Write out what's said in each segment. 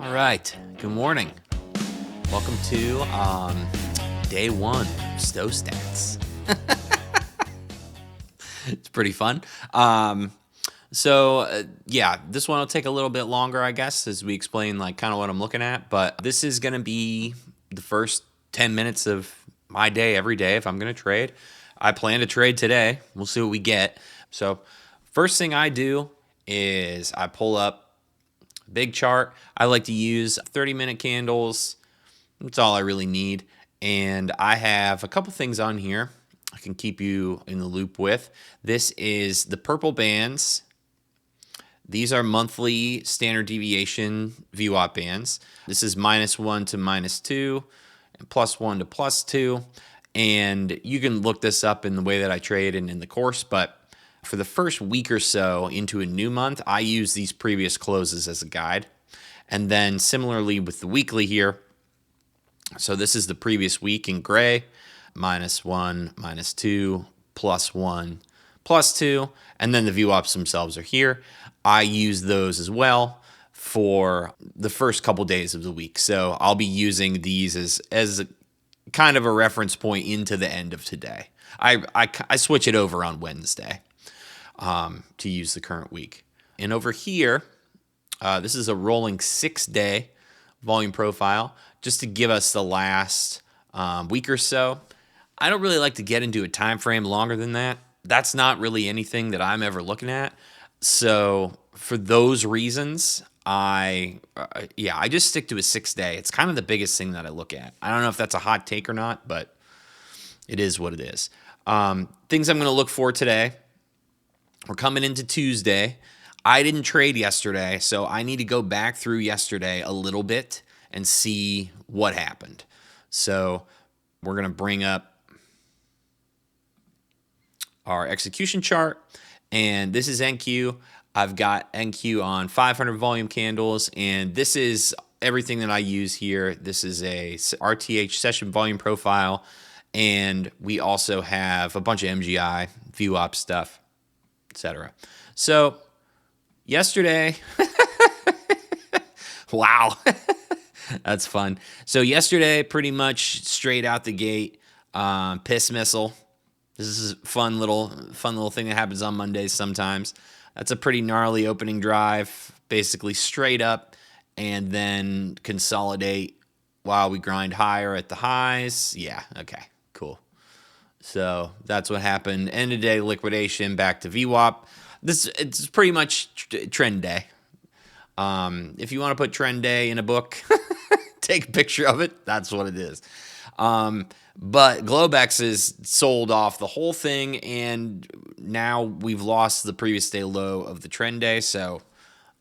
All right. Good morning. Welcome to day one of Stowe Stats. It's pretty fun. Yeah, this one will take a little bit longer, I guess, as we explain like kind of what I'm looking at. But this is going to be the first 10 minutes of my day every day if I'm going to trade. I plan to trade today. We'll see what we get. So first thing I do is I pull up big chart. I like to use 30-minute candles. That's all I really need. And I have a couple things on here I can keep you in the loop with. This is the purple bands. These are monthly standard deviation VWAP bands. This is -1 to -2 and +1 to +2. And you can look this up in the way that I trade and in the course, but for the first week or so into a new month, I use these previous closes as a guide. And then similarly with the weekly here, so this is the previous week in gray, -1, -2, +1, +2, and then the VWAPs themselves are here. I use those as well for the first couple days of the week. So I'll be using these as a, kind of a reference point into the end of today. I switch it over on Wednesday to use the current week. And over here, this is a rolling 6-day volume profile just to give us the last week or so. I don't really like to get into a time frame longer than that. That's not really anything that I'm ever looking at. So for those reasons, I just stick to a 6-day. It's kind of the biggest thing that I look at. I don't know if that's a hot take or not, but it is what it is. Things I'm going to look for today. We're coming into Tuesday. I didn't trade yesterday, so I need to go back through yesterday a little bit and see what happened. So we're going to bring up our execution chart, and this is NQ. I've got NQ on 500 volume candles, and this is everything that I use here. This is a RTH session volume profile, and we also have a bunch of MGI, VWAP stuff, etc. So yesterday, wow, that's fun. So yesterday, pretty much straight out the gate, piss missile. This is a fun little thing that happens on Mondays sometimes. That's a pretty gnarly opening drive, basically straight up, and then consolidate while we grind higher at the highs. Yeah, okay, cool. So that's what happened. End of day liquidation back to VWAP. It's pretty much trend day. If you want to put trend day in a book, take a picture of it. That's what it is. But Globex is sold off the whole thing, and now we've lost the previous day low of the trend day. So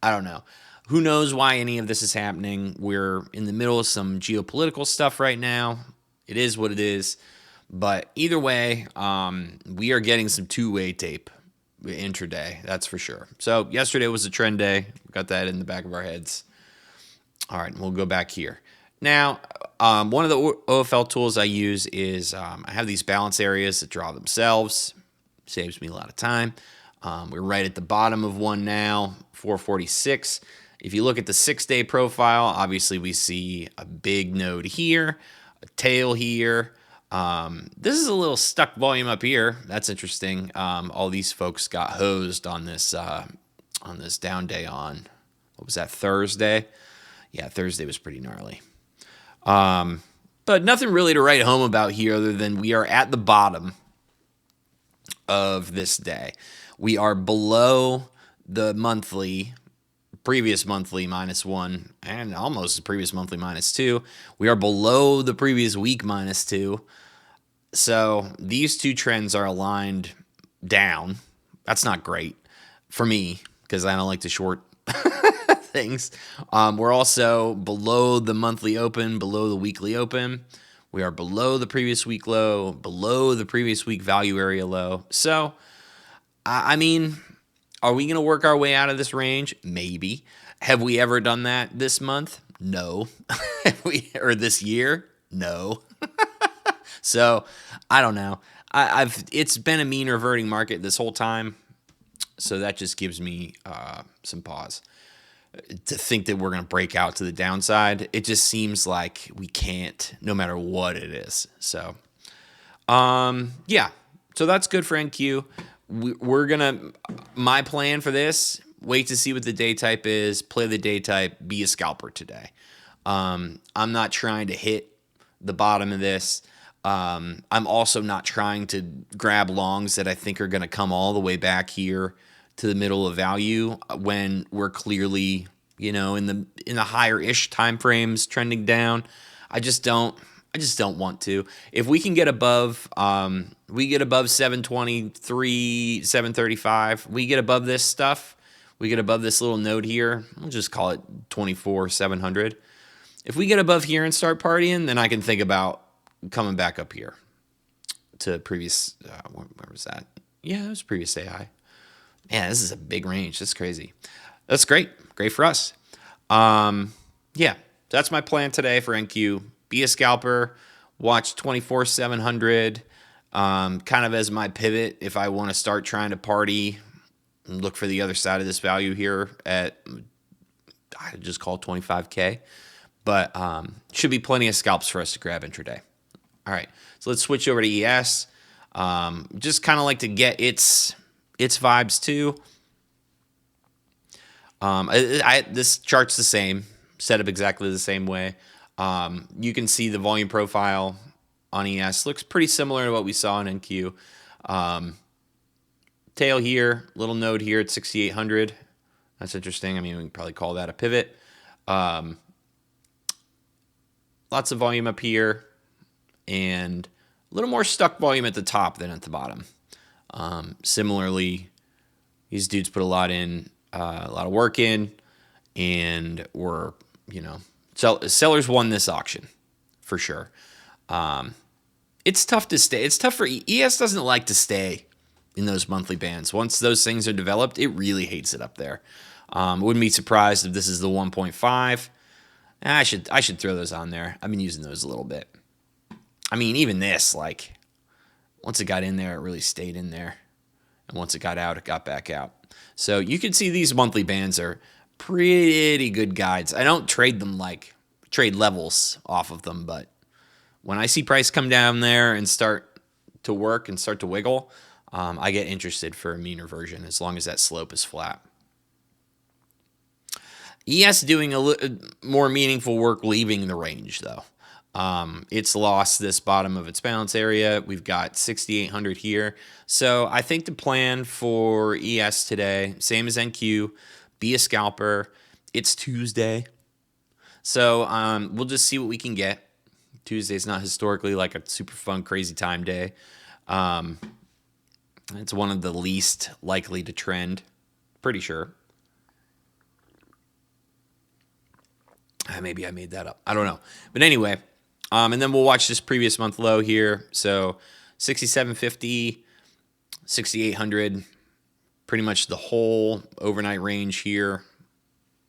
I don't know. Who knows why any of this is happening? We're in the middle of some geopolitical stuff right now. It is what it is. But either way, we are getting some two-way tape intraday, that's for sure. So yesterday was a trend day. Got that in the back of our heads. All right, we'll go back here. Now, one of the OFL tools I use is I have these balance areas that draw themselves. Saves me a lot of time. We're right at the bottom of one now, 446. If you look at the 6-day profile, obviously we see a big node here, a tail here. This is a little stuck volume up here. That's interesting. All these folks got hosed on this down day on, what was that, Thursday? Yeah, Thursday was pretty gnarly. But nothing really to write home about here other than we are at the bottom of this day. We are below the previous monthly -1 and almost the previous monthly -2. We are below the previous week -2. So these two trends are aligned down. That's not great for me because I don't like to short things. We're also below the monthly open, below the weekly open. We are below the previous week low, below the previous week value area low. So, I mean, are we going to work our way out of this range? Maybe. Have we ever done that this month? No. Or this year? No. So I don't know. It's been a mean reverting market this whole time, so that just gives me some pause. to think that we're going to break out to the downside. It just seems like we can't, no matter what it is. So, yeah. So that's good for NQ. We're going to, my plan for this, wait to see what the day type is, play the day type, be a scalper today. I'm not trying to hit the bottom of this. I'm also not trying to grab longs that I think are going to come all the way back here to the middle of value when we're clearly, in the higher-ish time frames trending down. I just don't want to. If we can get above 723, 735, we get above this stuff, we get above this little node here, we'll just call it 24, 700. If we get above here and start partying, then I can think about coming back up here to previous, where was that? Yeah, it was previous day high. Man, this is a big range. That's crazy. That's great. Great for us. Yeah, that's my plan today for NQ. Be a scalper, watch 24, 700, kind of as my pivot if I want to start trying to party and look for the other side of this value here at, I just call it 25K. But should be plenty of scalps for us to grab intraday. All right, so let's switch over to ES. Just kind of like to get its vibes too. This chart's the same, set up exactly the same way. You can see the volume profile on ES looks pretty similar to what we saw in NQ. Tail here, little node here at 6,800. That's interesting. I mean, we can probably call that a pivot. Lots of volume up here, and a little more stuck volume at the top than at the bottom. Similarly, these dudes put a lot of work in, and were, sellers won this auction for sure. It's tough to stay. It's tough for ES doesn't like to stay in those monthly bands. Once those things are developed, it really hates it up there. Wouldn't be surprised if this is the 1.5. I should throw those on there. I've been using those a little bit. I mean, even this, like, once it got in there, it really stayed in there. And once it got out, it got back out. So you can see these monthly bands are pretty good guides. I don't trade them like trade levels off of them, but when I see price come down there and start to work and start to wiggle, I get interested for a mean reversion as long as that slope is flat. ES doing a more meaningful work leaving the range, though. It's lost this bottom of its balance area. We've got 6,800 here. So I think the plan for ES today, same as NQ, be a scalper. It's Tuesday. So we'll just see what we can get. Tuesday's not historically like a super fun, crazy time day. It's one of the least likely to trend, pretty sure. Maybe I made that up. I don't know. But anyway, and then we'll watch this previous month low here. So 6,750, 6,800, pretty much the whole overnight range here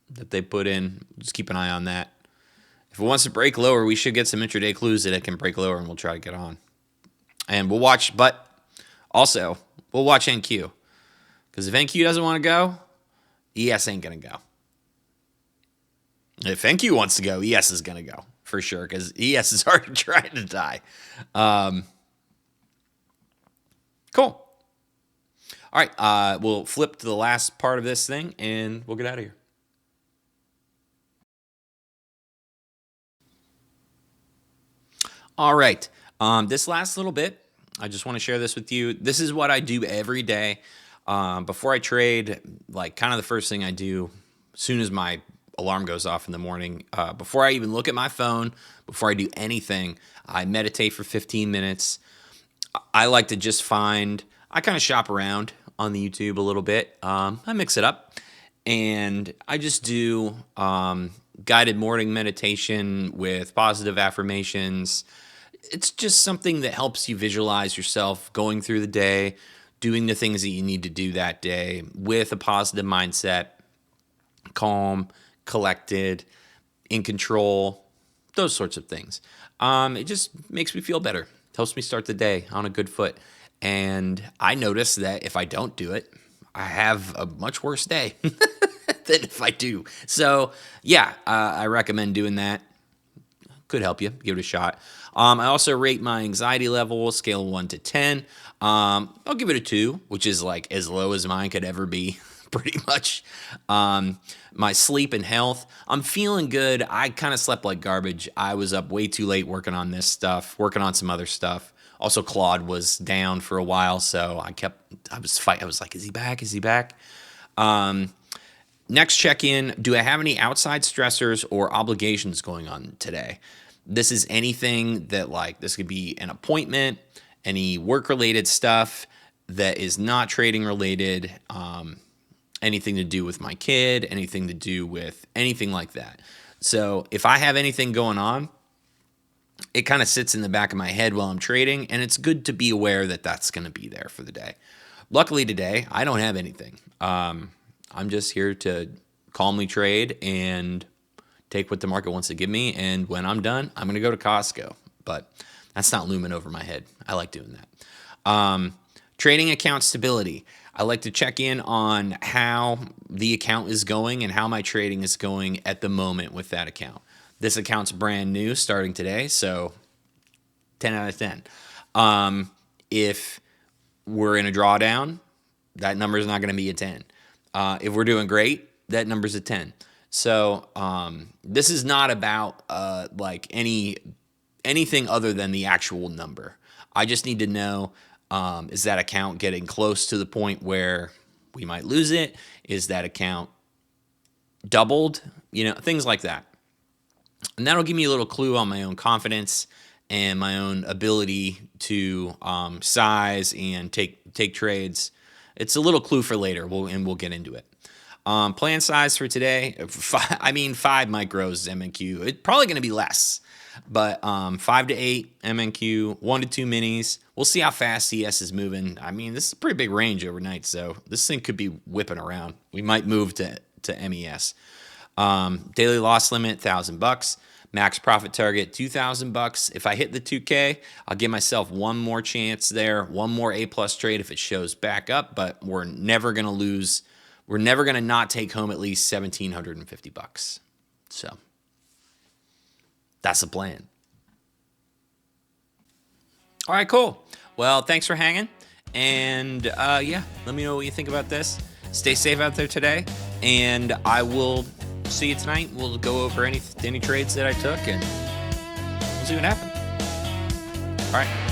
that they put in. Just keep an eye on that. If it wants to break lower, we should get some intraday clues that it can break lower, and we'll try to get on. And we'll watch, but also, we'll watch NQ. Because if NQ doesn't want to go, ES ain't going to go. If NQ wants to go, ES is going to go for sure because ES is already trying to die. Cool. All right, we'll flip to the last part of this thing and we'll get out of here. All right, this last little bit, I just want to share this with you. This is what I do every day. Before I trade, like kind of the first thing I do as soon as my alarm goes off in the morning, before I even look at my phone, before I do anything, I meditate for 15 minutes. I like to just I kind of shop around on the YouTube a little bit. I mix it up, and I just do guided morning meditation with positive affirmations. It's just something that helps you visualize yourself going through the day, doing the things that you need to do that day with a positive mindset, calm, collected, in control, those sorts of things. It just makes me feel better. Helps me start the day on a good foot. And I notice that if I don't do it, I have a much worse day. than if I do. So yeah, I recommend doing that. Could help you. Give it a shot. I also rate my anxiety level, scale of 1 to 10. I'll give it a 2, which is like as low as mine could ever be, pretty much. My sleep and health, I'm feeling good. I kind of slept like garbage. I was up way too late working on this stuff, working on some other stuff. Also, Claude was down for a while, so I was fighting. I was like, is he back? Is he back? Next check-in, do I have any outside stressors or obligations going on today? This is anything that, like, this could be an appointment, any work-related stuff that is not trading related, anything to do with my kid, anything to do with anything like that. So if I have anything going on, it kind of sits in the back of my head while I'm trading, and it's good to be aware that that's going to be there for the day. Luckily today, I don't have anything. I'm just here to calmly trade and take what the market wants to give me. And when I'm done, I'm going to go to Costco. But that's not looming over my head. I like doing that. Trading account stability. I like to check in on how the account is going and how my trading is going at the moment with that account. This account's brand new starting today, so 10 out of 10. If we're in a drawdown, that number is not going to be a 10. If we're doing great, that number's a 10. So this is not about like anything other than the actual number. I just need to know, is that account getting close to the point where we might lose it? Is that account doubled? Things like that. And that'll give me a little clue on my own confidence and my own ability to size and take trades. It's a little clue for later, we'll get into it. Plan size for today, 5 micros MNQ. It's probably going to be less, but 5 to 8 MNQ, 1 to 2 minis. We'll see how fast CS is moving. I mean, this is a pretty big range overnight, so this thing could be whipping around. We might move to MES. Daily loss limit, $1,000. Max profit target, $2,000. If I hit the 2K, I'll give myself one more chance there, one more A+ trade if it shows back up, but we're never going to lose. We're never going to not take home at least $1,750. So that's the plan. All right, cool. Well, thanks for hanging. And yeah, let me know what you think about this. Stay safe out there today, and I will see you tonight. We'll go over any trades that I took, and we'll see what happens. All right.